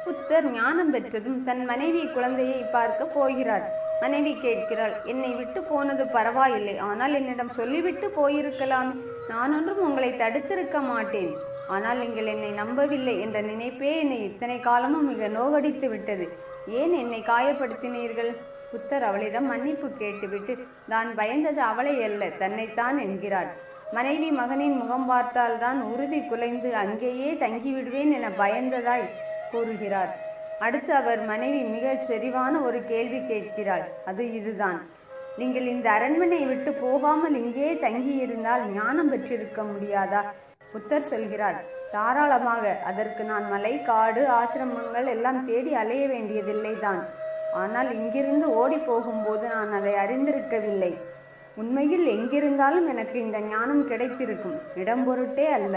புத்தர் ஞானம் பெற்றதும் தன் மனைவி குழந்தையை பார்க்க போகிறார். மனைவி கேட்கிறாள், என்னை விட்டு போனது பரவாயில்லை, ஆனால் என்னிடம் சொல்லிவிட்டு போயிருக்கலாம். நான் ஒன்றும் உங்களை தடுத்திருக்க மாட்டேன். ஆனால் நீங்கள் என்னை நம்பவில்லை என்ற நினைப்பே என்னை இத்தனை காலமும் மிக நோகடித்து விட்டது. ஏன் என்னை காயப்படுத்தினீர்கள்? புத்தர் அவளிடம் மன்னிப்பு கேட்டுவிட்டு தான் பயந்தது அவளை அல்ல, தன்னைத்தான் என்கிறார். மனைவி மகனின் முகம் பார்த்தால்தான் உறுதி குலைந்து அங்கேயே தங்கிவிடுவேன் என பயந்ததாய் கூறுகிறார். அடுத்து அவர் மனைவி மிக செறிவான ஒரு கேள்வி கேட்கிறாள். அது இதுதான்: நீங்கள் இந்த அரண்மனை விட்டு போகாமல் இங்கே தங்கியிருந்தால் ஞானம் பெற்றிருக்க முடியாதா? புத்தர் சொல்கிறார், தாராளமாக. அதற்கு நான் மலை, காடு, ஆசிரமங்கள் எல்லாம் தேடி அலைய வேண்டியதில்லை தான். ஆனால் இங்கிருந்து ஓடி போகும்போது நான் அதை அறிந்திருக்கவில்லை. உண்மையில் எங்கிருந்தாலும் எனக்கு இந்த ஞானம் கிடைத்திருக்கும், இடம் பொருட்டே அல்ல.